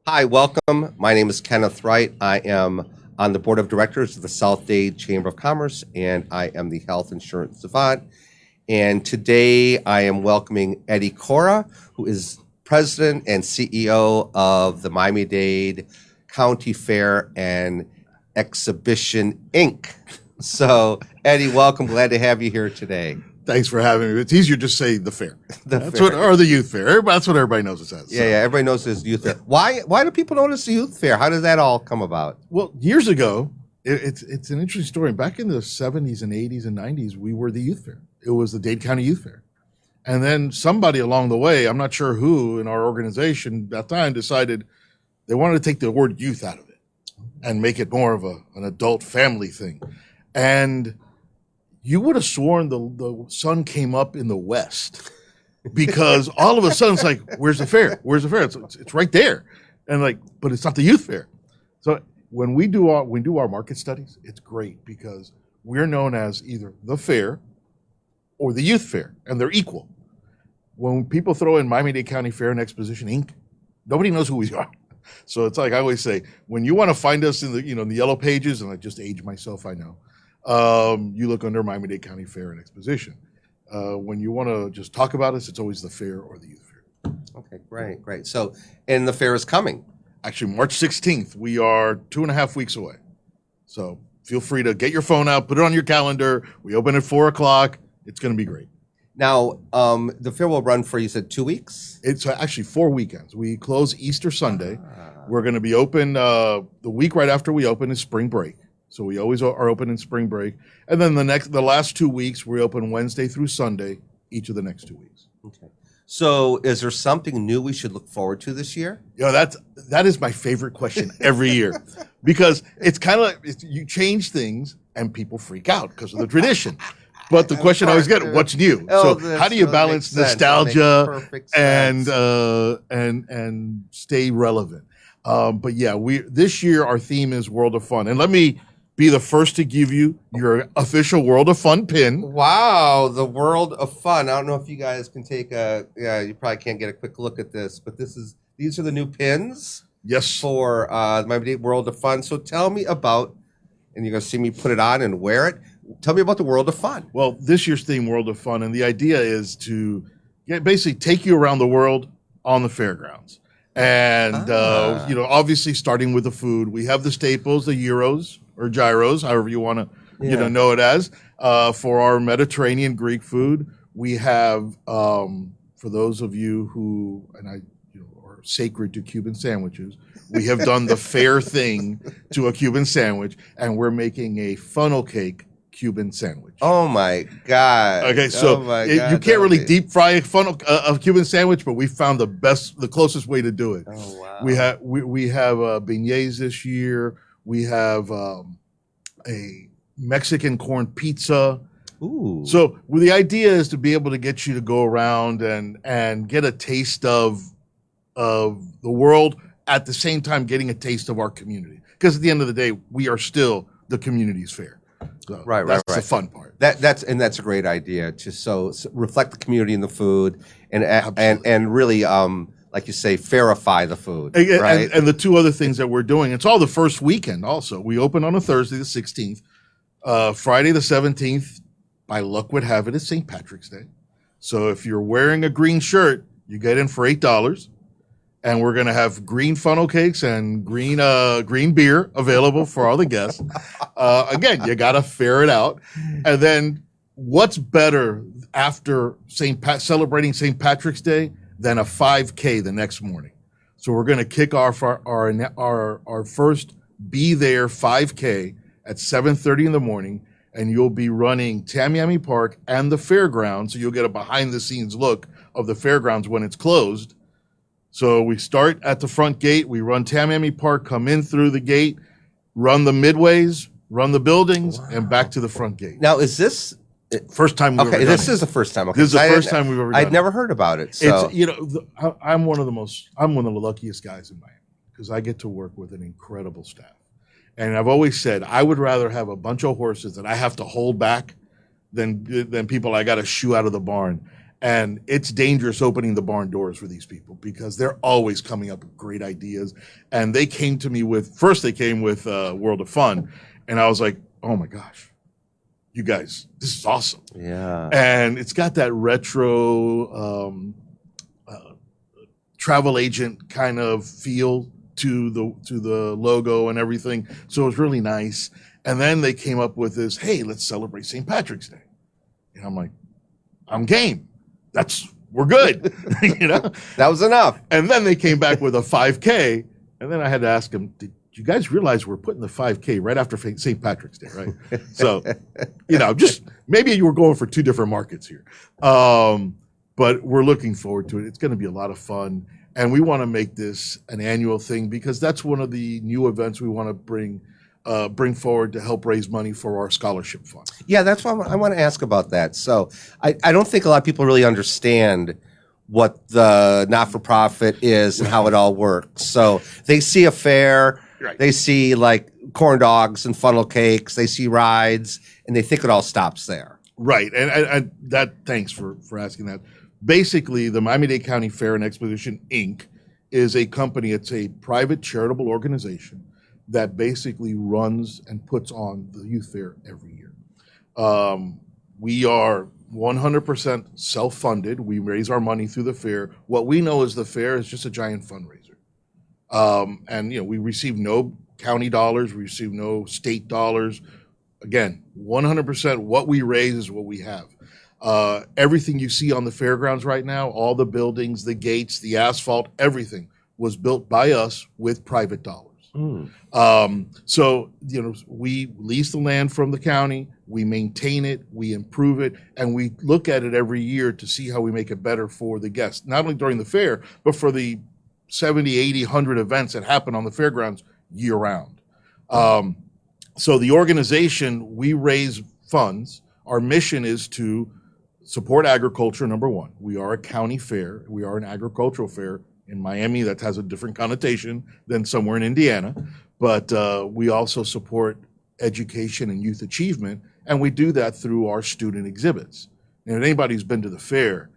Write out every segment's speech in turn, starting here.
Hi, welcome. My name is Kenneth Wright. I am on the board of directors of the South Dade Chamber of Commerce, and I am the health insurance savant. And today I am welcoming Eddie Cora, who is president and CEO of the Miami-Dade County Fair and Exhibition, Inc. So, Eddie, welcome. Glad to have you here today. Thanks for having me. It's easier to just say the fair. Or the youth fair. That's what everybody knows it says. Yeah, everybody knows it's youth fair. Why do people know it's a youth fair? How did that all come about? Well, years ago, it's an interesting story. Back in the 70s and 80s and 90s, we were the youth fair. It was the Dade County Youth Fair. And then somebody along the way, I'm not sure who in our organization at that time, decided they wanted to take the word youth out of it and make it more of an adult family thing. And you would have sworn the sun came up in the west, because all of a sudden it's like, where's the fair? Where's the fair? It's right there. And but it's not the youth fair. So when we do our market studies, it's great because we're known as either the fair or the youth fair, and they're equal. When people throw in Miami-Dade County Fair and Exposition, Inc., nobody knows who we are. So it's like I always say, when you want to find us in the in the yellow pages, and I just age myself, I know. You look under Miami-Dade County Fair and Exposition. When you want to just talk about us, it's always the fair or the youth fair. Okay, great. So, and the fair is coming. Actually, March 16th. We are 2.5 weeks away. So feel free to get your phone out, put it on your calendar. We open at 4 o'clock. It's going to be great. Now, the fair will run for, you said, 2 weeks? It's actually 4 weekends. We close Easter Sunday. We're going to be open the week right after we open is spring break. So we always are open in spring break. And then the last 2 weeks, we open Wednesday through Sunday, each of the next 2 weeks. Okay. So is there something new we should look forward to this year? That is my favorite question every year, because it's kind of like you change things and people freak out because of the tradition. But the question I always get, what's new? So how do you balance nostalgia and stay relevant? But yeah, this year our theme is World of Fun. And let me be the first to give you your official World of Fun pin. Wow, the World of Fun. I don't know if you guys can take you probably can't get a quick look at this, but these are the new pins. Yes. For my World of Fun. So tell me about, and you're going to see me put it on and wear it. Tell me about the World of Fun. Well, this year's theme, World of Fun, and the idea is to basically take you around the world on the fairgrounds. And, obviously starting with the food, we have the staples, the gyros or gyros, however you want to, know it as, for our Mediterranean Greek food. We have, for those of you who, are sacred to Cuban sandwiches, we have done the fair thing to a Cuban sandwich, and we're making a funnel cake Cuban sandwich. Oh my God! Okay, so you can't really deep fry a Cuban sandwich, but we found the closest way to do it. Oh wow! We have beignets this year. We have a Mexican corn pizza. Ooh! So the idea is to be able to get you to go around and get a taste of the world, at the same time getting a taste of our community. Because at the end of the day, we are still the community's fair. So right. That's the fun part. That's a great idea to so reflect the community in the food and really like you say, fairify the food. Right. And the two other things that we're doing, it's all the first weekend. Also, we open on a Thursday the 16th, Friday the 17th. By luck would have it, it's St. Patrick's Day. So if you're wearing a green shirt, you get in for $8. And we're going to have green funnel cakes and green beer available for all the guests. Again, you got to fair it out. And then what's better after celebrating St. Patrick's Day than a 5K the next morning? So we're going to kick off our first Be There 5K at 7:30 in the morning. And you'll be running Tamiami Park and the fairgrounds. So you'll get a behind-the-scenes look of the fairgrounds when it's closed. So we start at the front gate, we run Tamiami Park, come in through the gate, run the midways, run the buildings, and back to the front gate. Now, is this first time we've ever done this it. is the first time. Okay, this is the first time we've ever done it. I'd never heard about it. So I'm one of the luckiest guys in Miami because I get to work with an incredible staff. And I've always said I would rather have a bunch of horses that I have to hold back than people I got to shoo out of the barn. And it's dangerous opening the barn doors for these people because they're always coming up with great ideas. And they came to me with World of Fun. And I was like, oh my gosh, you guys, this is awesome. Yeah. And it's got that retro travel agent kind of feel to the logo and everything. So it was really nice. And then they came up with this, hey, let's celebrate St. Patrick's Day. And I'm like, I'm game. We're good. You know? That was enough. And then they came back with a 5K. And then I had to ask them, did you guys realize we're putting the 5K right after St. Patrick's Day, right? So, just maybe you were going for two different markets here. But we're looking forward to it. It's going to be a lot of fun. And we want to make this an annual thing because that's one of the new events we want to bring forward to help raise money for our scholarship fund. Yeah, that's why I want to ask about that. So I don't think a lot of people really understand what the not-for-profit is and how it all works. So they see a fair, Right. They see like corn dogs and funnel cakes, they see rides, and they think it all stops there. Right. And thanks for asking that. Basically, the Miami-Dade County Fair and Exposition, Inc. is a company. It's a private charitable organization that basically runs and puts on the youth fair every year. We are 100% self-funded. We raise our money through the fair. What we know is the fair is just a giant fundraiser. We receive no county dollars. We receive no state dollars. Again, 100% what we raise is what we have. Everything you see on the fairgrounds right now, all the buildings, the gates, the asphalt, everything was built by us with private dollars. We lease the land from the county, we maintain it, we improve it, and we look at it every year to see how we make it better for the guests, not only during the fair, but for the 70, 80, 100 events that happen on the fairgrounds year round. So the organization, we raise funds. Our mission is to support agriculture, number one. We are a county fair. We are an agricultural fair. In Miami, that has a different connotation than somewhere in Indiana. But we also support education and youth achievement, and we do that through our student exhibits. And if anybody who's been to the fair,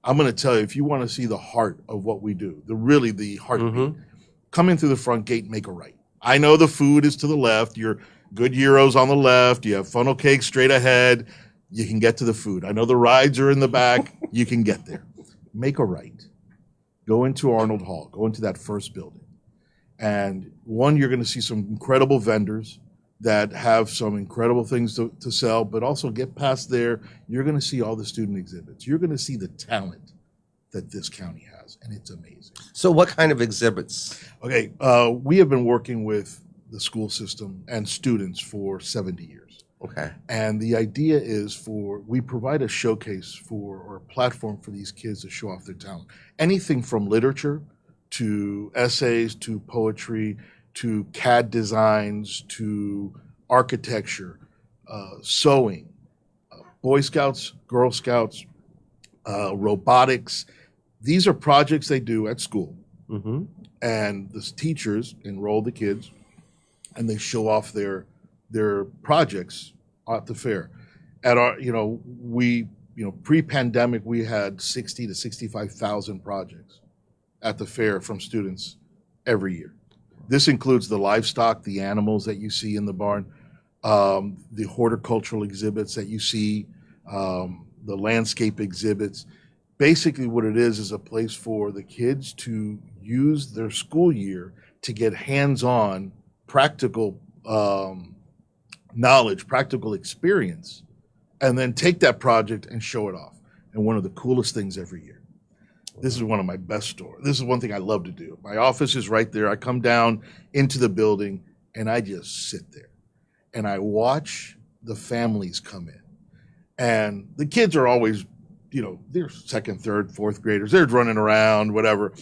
I'm going to tell you, if you want to see the heart of what we do, the heartbeat, come in through the front gate and make a right. I know the food is to the left. Your good gyros on the left. You have funnel cakes straight ahead. You can get to the food. I know the rides are in the back. You can get there. Make a right. Go into Arnold Hall. Go into that first building. And one, you're going to see some incredible vendors that have some incredible things to sell, but also get past there. You're going to see all the student exhibits. You're going to see the talent that this county has, and it's amazing. So what kind of exhibits? Okay, we have been working with the school system and students for 70 years. Okay. And the idea is we provide a showcase or a platform for these kids to show off their talent. Anything from literature to essays to poetry to CAD designs to architecture, sewing, Boy Scouts, Girl Scouts, robotics. These are projects they do at school. Mm-hmm. And the teachers enroll the kids and they show off their projects at the fair. At our, pre-pandemic, we had 60 to 65,000 projects at the fair from students every year. This includes the livestock, the animals that you see in the barn, the horticultural exhibits that you see, the landscape exhibits. Basically what it is a place for the kids to use their school year to get hands-on practical knowledge, practical experience, and then take that project and show it off. And one of the coolest things every year. This is one of my best stories. This is one thing I love to do. My office is right there. I come down into the building and I just sit there and I watch the families come in. And the kids are always, they're second, third, fourth graders. They're running around, whatever.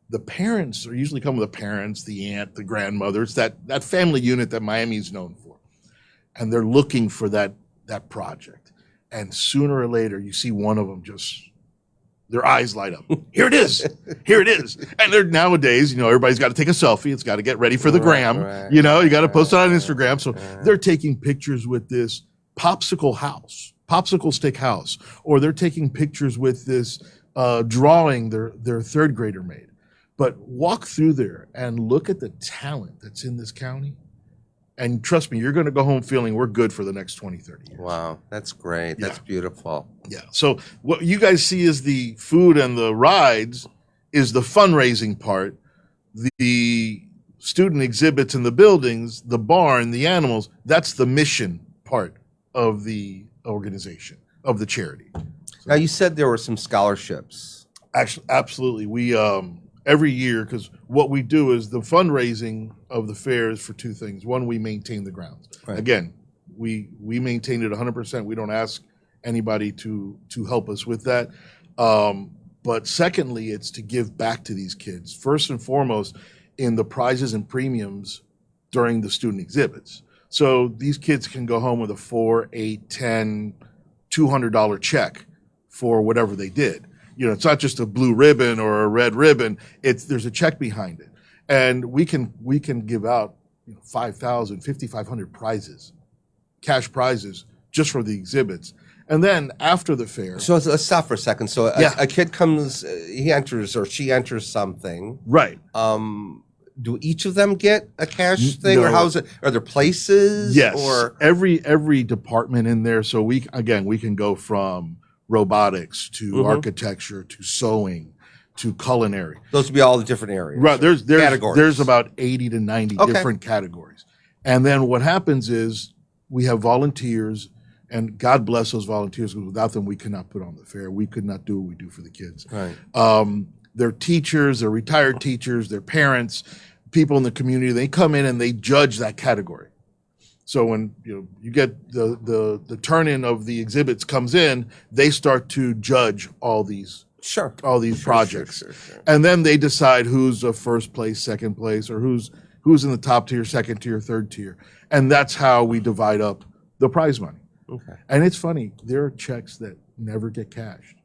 The parents are usually come with the parents, the aunt, the grandmothers, that family unit that Miami is known for. And they're looking for that project. And sooner or later, you see one of them their eyes light up. Here it is. Here it is. And they're nowadays, everybody's got to take a selfie. It's got to get ready for the gram. Right, you got to post it on Instagram. So they're taking pictures with this popsicle house popsicle stick house, or they're taking pictures with this drawing their third grader made. But walk through there and look at the talent that's in this county. And trust me, you're going to go home feeling we're good for the next 20, 30 years. Wow, that's great. That's beautiful. Yeah. So what you guys see is the food and the rides is the fundraising part. The student exhibits in the buildings, the barn, the animals, that's the mission part of the organization, of the charity. Now, you said there were some scholarships. Actually, absolutely. We every year, because what we do is the fundraising of the fair is for two things. One, we maintain the grounds. Right. Again, we maintain it 100%. We don't ask anybody to help us with that. But secondly, it's to give back to these kids. First and foremost, in the prizes and premiums during the student exhibits. So these kids can go home with a $4, $8, $10, $200 check for whatever they did. You know, it's not just a blue ribbon or a red ribbon. There's a check behind it, and we can give out 5,000, 5,500 prizes, cash prizes just for the exhibits. And then after the fair, So let's stop for a second. So a kid comes, he enters or she enters something. right? Do each of them get a cash thing, or No. how's it? Are there places? Yes, Or every department in there. So we can go from robotics to architecture to sewing to culinary. those would be all the different areas. Right. There's categories. about 80 to 90 Okay. different categories. And then what happens is we have volunteers, and God bless those volunteers, because without them we could not put on the fair. We could not do what we do for the kids. Right. They're teachers, they're retired teachers, they're parents, people in the community. They come in and they judge that category. So when you get the turn-in of the exhibits comes in, they start to judge all these projects. Sure. And then they decide who's a first place, second place, or who's in the top tier, second tier, third tier. And that's how we divide up the prize money. Okay. And it's funny, there are checks that never get cashed.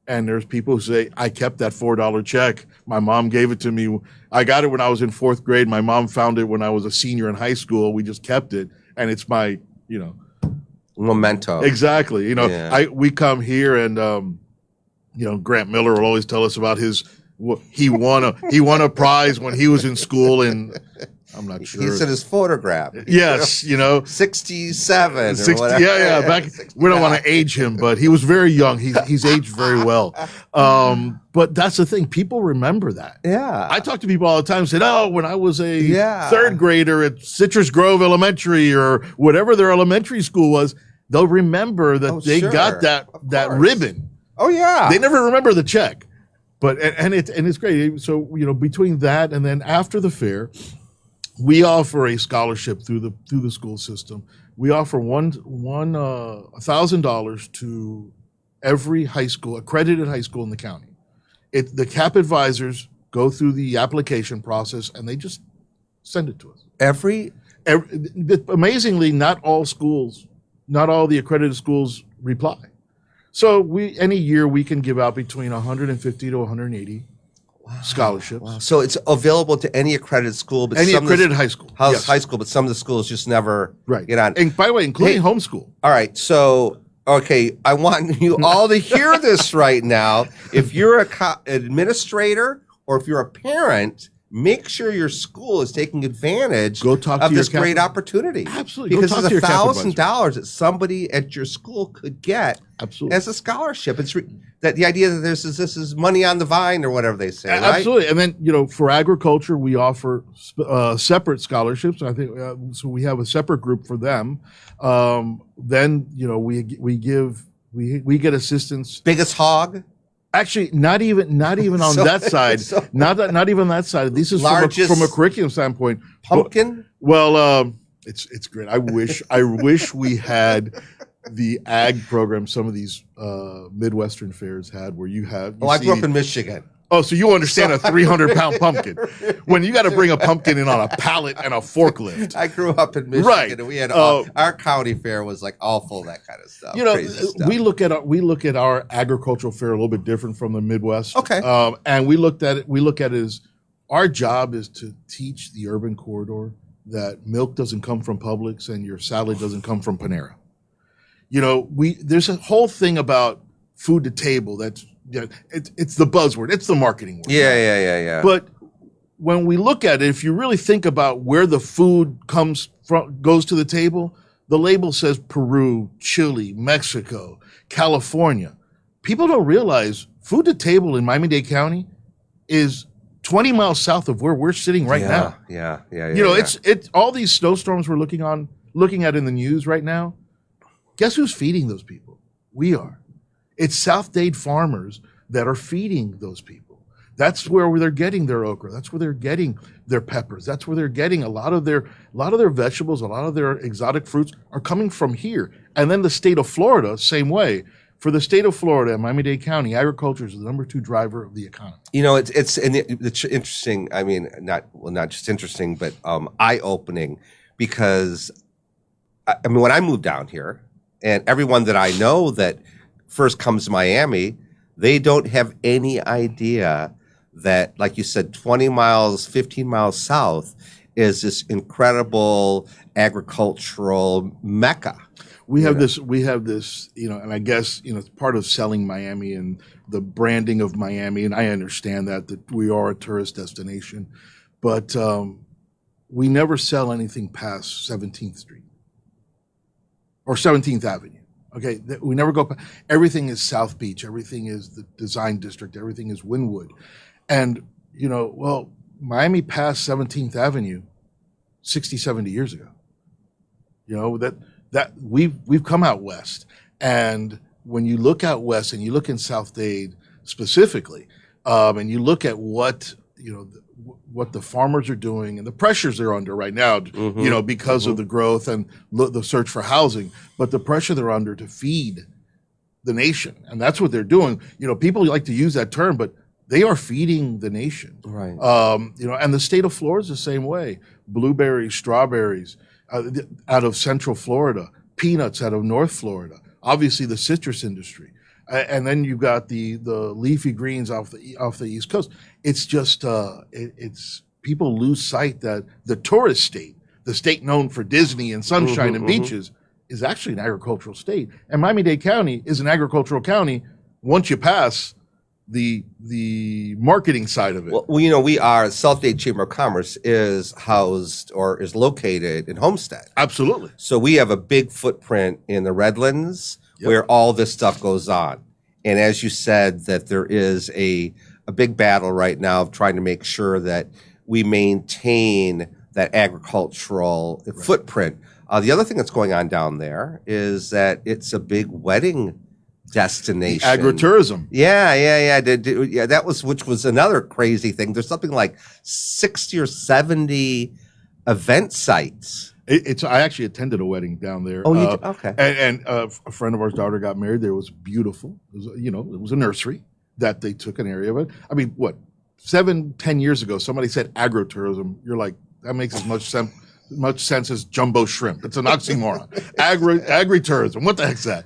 And there's people who say, I kept that $4 check. My mom gave it to me. I got it when I was in 4th grade. My mom found it when I was a senior in high school. We just kept it. And it's my, Memento. exactly. Yeah. We come here and, Grant Miller will always tell us about he won a prize when he was in school, and I'm not sure. He said his photograph. Yes, 67 or 60, whatever. yeah. We don't want to age him, but he was very young. He's aged very well. But that's the thing. People remember that. Yeah. I talk to people all the time and said, when I was a Yeah. third grader at Citrus Grove Elementary or whatever their elementary school was, they'll remember that they sure. got that course. ribbon. Oh, yeah. They never remember the check. But and it's great. So, between that and then after the fair, we offer a scholarship through the school system. We offer $1,000 to every accredited high school in the county. The CAP advisors go through the application process and they just send it to us. Amazingly, not all the accredited schools reply. So any year we can give out between 150 to 180 scholarships. Wow. So it's available to any accredited school, but Any some accredited of the, high school. High Yes. school, but some of the schools just never Right. get on. And by the way, including Hey. homeschool. All right. So, okay, I want you all to hear this right now. If you're an administrator or if you're a parent, make sure your school is taking advantage Go talk of to your this great CAP- opportunity. Absolutely. Go Because talk it's to your CAP $1,000 that somebody at your school could get Absolutely. as a scholarship. It's that the idea that this is money on the vine or whatever they say, right? Absolutely. And then, for agriculture, we offer separate scholarships. I think so. We have a separate group for them. Then, we get assistance. Biggest hog. Actually, not even on So- that side. so- Not even that side. This is Largest from a curriculum standpoint. pumpkin. Well, it's great. I wish we had the ag program some of these Midwestern fairs had, where you I grew up in Michigan. Oh, so you understand a 300-pound pumpkin when you got to bring a pumpkin in on a pallet and a forklift. I grew up in Michigan, Right. and we had our county fair was like all full of that kind of stuff. Crazy stuff. we look at our agricultural fair a little bit different from the Midwest. Okay. And we look at it as our job is to teach the urban corridor that milk doesn't come from Publix and your salad doesn't come from Panera. There's a whole thing about food to table that's it's the buzzword, it's the marketing word. Yeah. But when we look at it, if you really think about where the food goes to the table, the label says Peru, Chile, Mexico, California. People don't realize food to table in Miami-Dade County is 20 miles south of where we're sitting right now. Yeah. It's all these snowstorms we're looking at in the news right now. Guess who's feeding those people? We are. It's South Dade farmers that are feeding those people. That's where they're getting their okra. That's where they're getting their peppers. That's where they're getting a lot of their vegetables, a lot of their exotic fruits are coming from here. And then the state of Florida, same way. For the state of Florida and Miami-Dade County, agriculture is the number 2 driver of the economy. It's interesting. I mean, not just interesting, but eye-opening, because when I moved down here, and everyone that I know that first comes to Miami, they don't have any idea that, like you said, 20 miles, 15 miles south is this incredible agricultural mecca. We have this, and I guess, it's part of selling Miami and the branding of Miami. And I understand that we are a tourist destination, but we never sell anything past 17th Street or 17th Avenue. Okay. We never go, everything is South Beach. Everything is the Design District. Everything is Wynwood. And, Miami passed 17th Avenue 60, 70 years ago. That we've come out west, and when you look out west and you look in South Dade specifically, and you look at what the farmers are doing and the pressures they're under right now, because of the growth and the search for housing, but the pressure they're under to feed the nation, and that's what they're doing. People like to use that term, but they are feeding the nation, right? And the state of Florida is the same way. Blueberries, strawberries. Out of Central Florida, peanuts out of North Florida, obviously the citrus industry, and then you've got the leafy greens off the East Coast. It's just it's people lose sight that the tourist state, the state known for Disney and sunshine and beaches, is actually an agricultural state, and Miami-Dade County is an agricultural county once you pass the marketing side of it. Well, we are, South Dade Chamber of Commerce is housed or is located in Homestead. Absolutely. So we have a big footprint in the Redlands where all this stuff goes on. And as you said, that there is a big battle right now of trying to make sure that we maintain that agricultural footprint. The other thing that's going on down there is that it's a big wedding destination. Agritourism. Yeah. That which was another crazy thing. There's something like 60 or 70 event sites. I actually attended a wedding down there. Oh, you did? Okay. And a friend of ours' daughter got married there. It was beautiful. It was a nursery that they took an area of it. I mean, 7-10 years ago, somebody said agritourism. You're like, that makes as much sense as jumbo shrimp. It's an oxymoron. Agritourism. What the heck's that?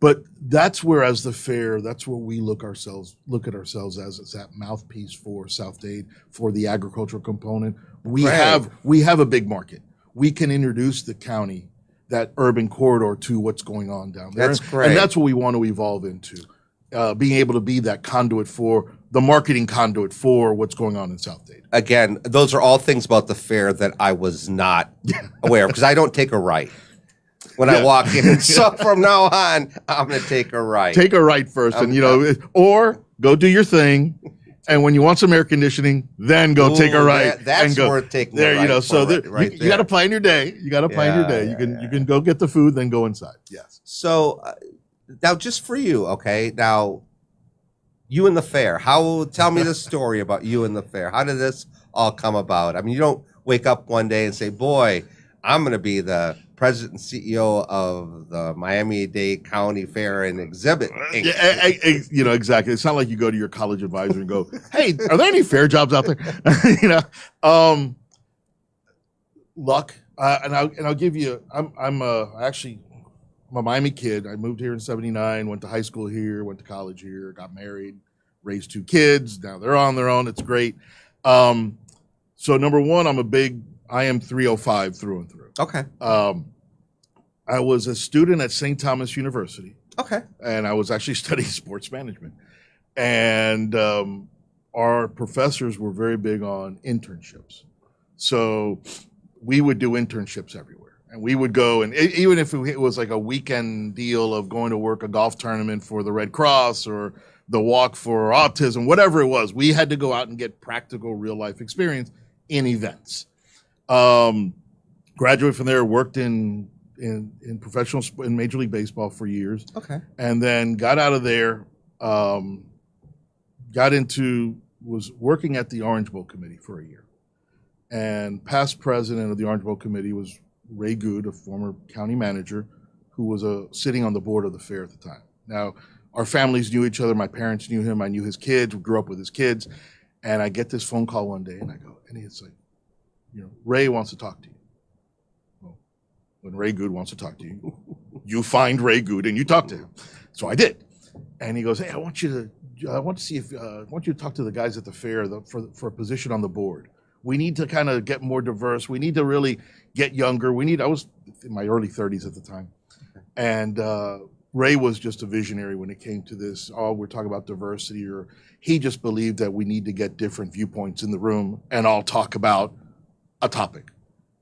But that's where, as the fair, that's where we look at ourselves as that mouthpiece for South Dade, for the agricultural component. We have a big market. We can introduce the county, that urban corridor, to what's going on down there. That's great. And that's what we want to evolve into, being able to be that conduit for the marketing conduit for what's going on in South Dade. Again, those are all things about the fair that I was not aware of, because I don't take a right when I walk in. So from now on, I'm going to take a right. Take a right first, or go do your thing. And when you want some air conditioning, then go take a right. That's worth taking a right. So you got to plan your day. You can go get the food, then go inside. Yes. So now, just for you, okay? Now, you and the fair. Tell me the story about you and the fair. How did this all come about? I mean, you don't wake up one day and say, "Boy, I'm going to be the president and CEO of the Miami-Dade County Fair and Exhibit." Exactly. It's not like you go to your college advisor and go, "Hey, are there any fair jobs out there?" Luck. And I'll give you. I'm a Miami kid. I moved here in '79. Went to high school here. Went to college here. Got married. Raised 2 kids. Now they're on their own. It's great. So number one, I am 305 through and through. Okay. I was a student at St. Thomas University, Okay. and I was actually studying sports management. And our professors were very big on internships. So we would do internships everywhere. And we would go, and even if it was like a weekend deal of going to work a golf tournament for the Red Cross or the Walk for Autism, whatever it was, we had to go out and get practical real life experience in events. Graduated from there, worked in professional in Major League Baseball for years. Okay. And then got out of there, was working at the Orange Bowl Committee for a year. And past president of the Orange Bowl Committee was Ray Good, a former county manager, who was sitting on the board of the fair at the time. Now, our families knew each other. My parents knew him. I knew his kids. We grew up with his kids. And I get this phone call one day, and I go, and it's like, Ray wants to talk to you. Well, when Ray Good wants to talk to you, you find Ray Good and you talk to him. So I did. And he goes, hey, I want to talk to the guys at the fair for a position on the board. We need to kind of get more diverse. We need to really get younger. I was in my early 30s at the time. And Ray was just a visionary when it came to this. We're talking about diversity, or he just believed that we need to get different viewpoints in the room and all talk about a topic.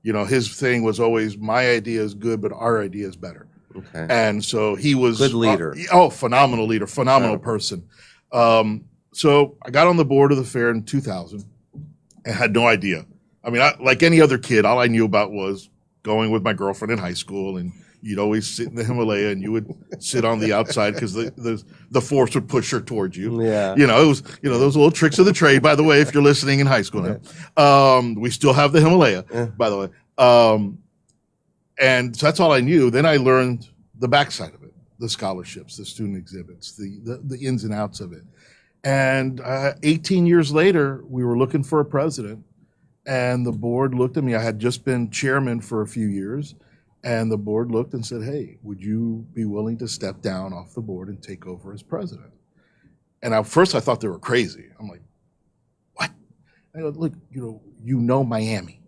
His thing was always, my idea is good, but our idea is better. Okay. And so he was good leader. Phenomenal leader, phenomenal person. So I got on the board of the fair in 2000 and had no idea. I mean, like any other kid, all I knew about was going with my girlfriend in high school, and you'd always sit in the Himalaya and you would sit on the outside because the force would push her towards you. Yeah. It was, those little tricks of the trade, by the way, if you're listening in high school now. We still have the Himalaya, by the way. And so that's all I knew. Then I learned the backside of it, the scholarships, the student exhibits, the ins and outs of it. And 18 years later, we were looking for a president, and the board looked at me. I had just been chairman for a few years, and the board looked and said, hey, would you be willing to step down off the board and take over as president? And at first I thought they were crazy. I'm like, what? I go, look, Miami.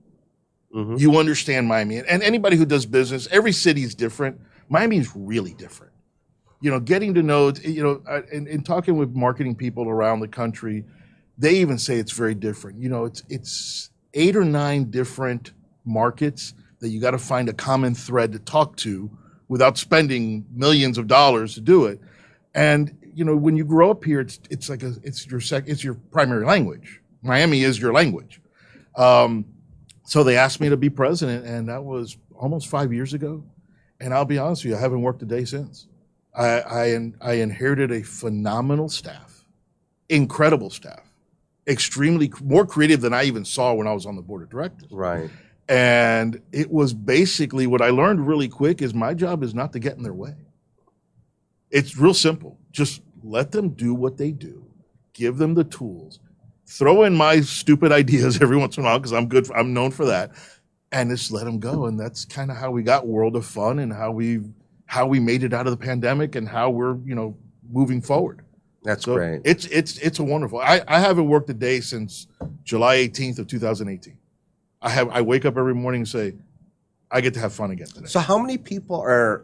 Mm-hmm. You understand Miami. And anybody who does business, every city is different. Miami is really different. Getting to know, in talking with marketing people around the country, they even say it's very different. It's 8 or 9 different markets that you got to find a common thread to talk to without spending millions of dollars to do it. And, when you grow up here, it's your primary language. Miami is your language. So they asked me to be president, and that was almost 5 years ago. And I'll be honest with you, I haven't worked a day since. I inherited a phenomenal staff, incredible staff, extremely more creative than I even saw when I was on the board of directors. Right. And it was basically what I learned really quick is my job is not to get in their way. It's real simple. Just let them do what they do. Give them the tools. Throw in my stupid ideas every once in a while because I'm known for that. And just let them go. And that's kind of how we got World of Fun and how we made it out of the pandemic and how we're, moving forward. That's great. It's a wonderful. I haven't worked a day since July 18th of 2018. I wake up every morning and say, I get to have fun again today. So how many people are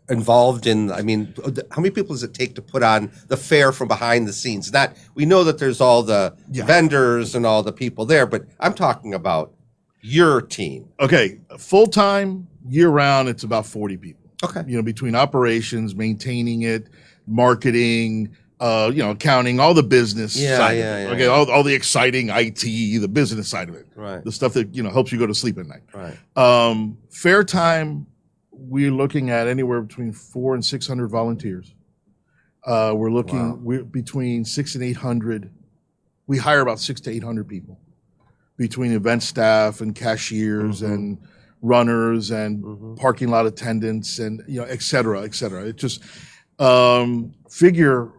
involved in, how many people does it take to put on the fair from behind the scenes? We know that there's all the vendors and all the people there, but I'm talking about your team. Okay. Full-time, year-round, it's about 40 people. Okay. Between operations, maintaining it, marketing, accounting, all the business side of it. Okay, all the exciting IT, the business side of it. Right. The stuff that, helps you go to sleep at night. Right. Fair time, we're looking at anywhere between 400 and 600 volunteers. We're between 600 and 800. We hire about 600 to 800 people between event staff and cashiers and runners and parking lot attendants and, et cetera, et cetera. It just, figure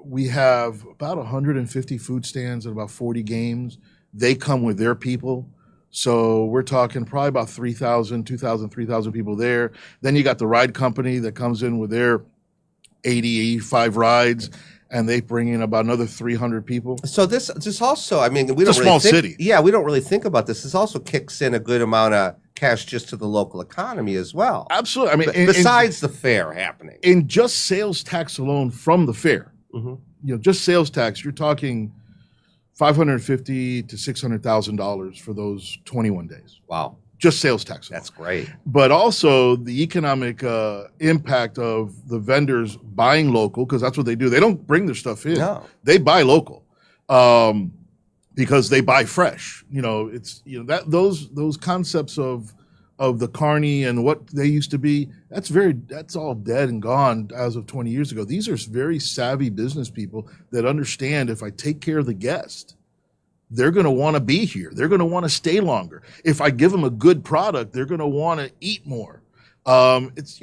we have about 150 food stands and about 40 games. They come with their people. So we're talking probably about 3,000, 2,000, 3,000 people there. Then you got the ride company that comes in with their 80, 85 rides, and they bring in about another 300 people. So this also, we don't it's a small city. Yeah, we don't really think about this. This also kicks in a good amount of cash just to the local economy as well. Absolutely. I mean, Besides the fair happening. in just sales tax alone from the fair, Mhm. just sales tax, you're talking $550,000 to $600,000 for those 21 days. Wow. Just sales tax alone. That's great. But also the economic impact of the vendors buying local, because that's what they do. They don't bring their stuff in. No. They buy local because they buy fresh. It's that those concepts of the carny and what they used to be. That's all dead and gone as of 20 years ago. These are very savvy business people that understand if I take care of the guest, they're going to want to be here. They're going to want to stay longer. If I give them a good product, they're going to want to eat more. It's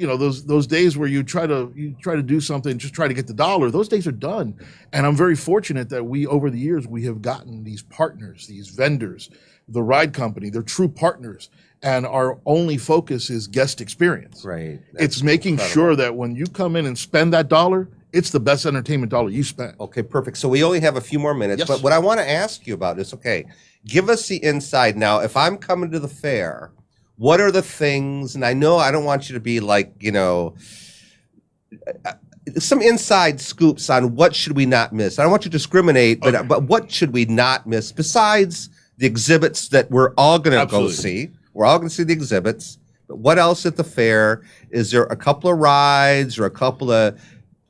those days where you try to do something, just try to get the dollar. Those days are done. And I'm very fortunate that over the years we have gotten these partners, these vendors, the ride company. They're true partners, and our only focus is guest experience. Right. It's making sure that when you come in and spend that dollar, it's the best entertainment dollar you spent. Okay, perfect. So we only have a few more minutes, Yes. but what I want to ask you about is, okay, give us the inside now. If I'm coming to the fair, what are the things, and I know I don't want you to be like, some inside scoops on what should we not miss. I don't want you to discriminate, but what should we not miss besides the exhibits that we're all going to go see? We're all going to see the exhibits, but what else at the fair? Is there a couple of rides or a couple of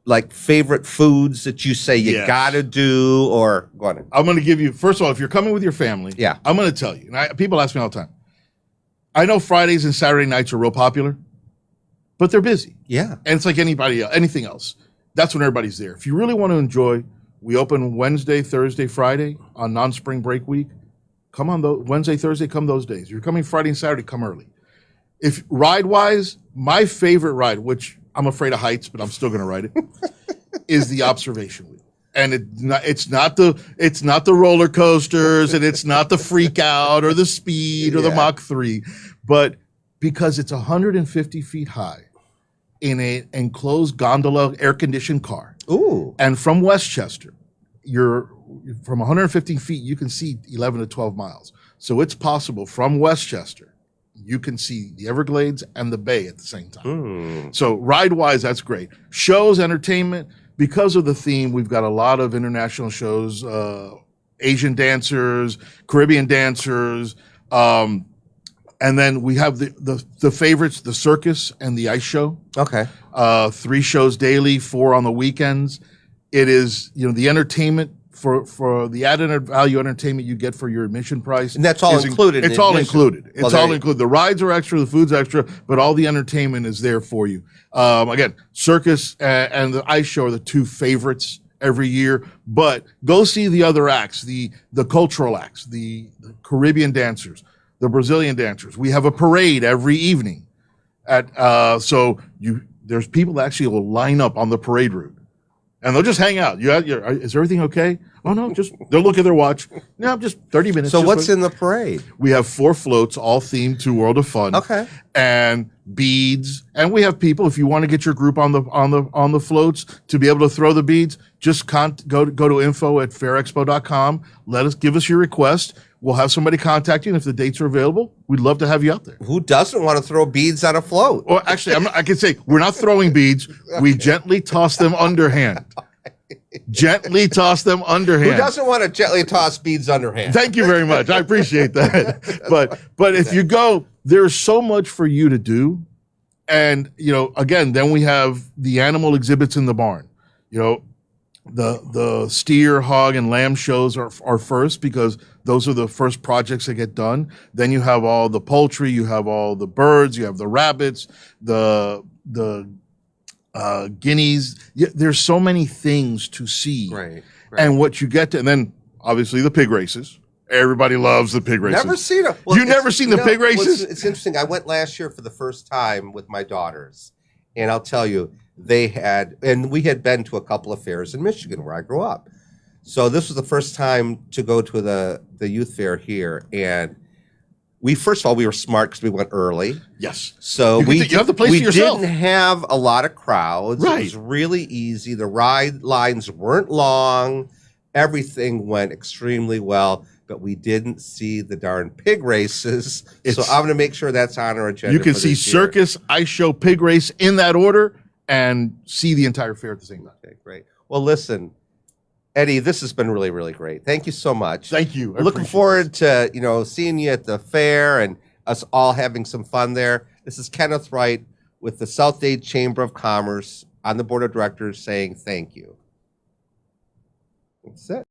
like favorite foods that you say you gotta do, or go on? I'm going to give you, first of all, if you're coming with your family, I'm going to tell you. And people ask me all the time. I know Fridays and Saturday nights are real popular, but they're busy. Yeah. And it's like anything else. That's when everybody's there. If you really want to enjoy, we open Wednesday, Thursday, Friday on non-spring break week. Come on Wednesday, Thursday, come those days. If you're coming Friday and Saturday, come early. If ride-wise, my favorite ride, which I'm afraid of heights, but I'm still going to ride it, is the observation wheel. And it's not the roller coasters, and it's not the freak out or the speed or the Mach 3, but because it's 150 feet high in an enclosed gondola air-conditioned car. Ooh. And from Westchester, from 150 feet, you can see 11 to 12 miles. So it's possible from Westchester, you can see the Everglades and the Bay at the same time. So ride-wise, that's great. Shows, entertainment, because of the theme, we've got a lot of international shows, Asian dancers, Caribbean dancers, and then we have the favorites, the circus and the ice show. Okay. 3 shows daily, 4 on the weekends. It is, the entertainment for the added value entertainment you get for your admission price. And that's all included. It's all included. It's all included. The rides are extra, the food's extra, but all the entertainment is there for you. Again, circus and the ice show are the 2 favorites every year, but go see the other acts, the cultural acts, the Caribbean dancers, the Brazilian dancers. We have a parade every evening there's people that actually will line up on the parade route. And they'll just hang out. Is everything okay? Oh, no, they'll look at their watch. No, just 30 minutes. So what's in the parade? We have 4 floats, all themed to World of Fun. Okay. And beads. And we have people, if you want to get your group on the floats to be able to throw the beads, just go to info@fairexpo.com. Give us your request. We'll have somebody contact you, and if the dates are available, we'd love to have you out there. Who doesn't want to throw beads on a float? Well, actually, I can say we're not throwing beads. We gently toss them underhand. Gently toss them underhand. Who doesn't want to gently toss beads underhand? Thank you very much. I appreciate that. But if you go, there's so much for you to do. And, again, then we have the animal exhibits in the barn. The steer, hog, and lamb shows are first because those are the first projects that get done. Then you have all the poultry, you have all the birds, you have the rabbits, the guineas. There's so many things to see. Right. And what you get to, and then obviously the pig races. Everybody loves the pig races. Never seen them. You've never seen the pig races? It's interesting. I went last year for the first time with my daughters, and I'll tell you, we had been to a couple of fairs in Michigan where I grew up. So this was the first time to go to the youth fair here, and first of all, we were smart because we went early. Yes. So you have the place to yourself. Didn't have a lot of crowds. Right. It was really easy. The ride lines weren't long. Everything went extremely well. but we didn't see the darn pig races. So It's- I'm going to make sure that's on our agenda. You can for see this year. circus, ice show, pig race in that order, and see the entire fair at the same time. Okay, great. Well, listen, Eddie, this has been really, really great. Thank you so much. Thank you. I Looking appreciate forward to seeing you at the fair and us all having some fun there. This is Kenneth Wright with the South Dade Chamber of Commerce on the board of directors saying thank you. That's it.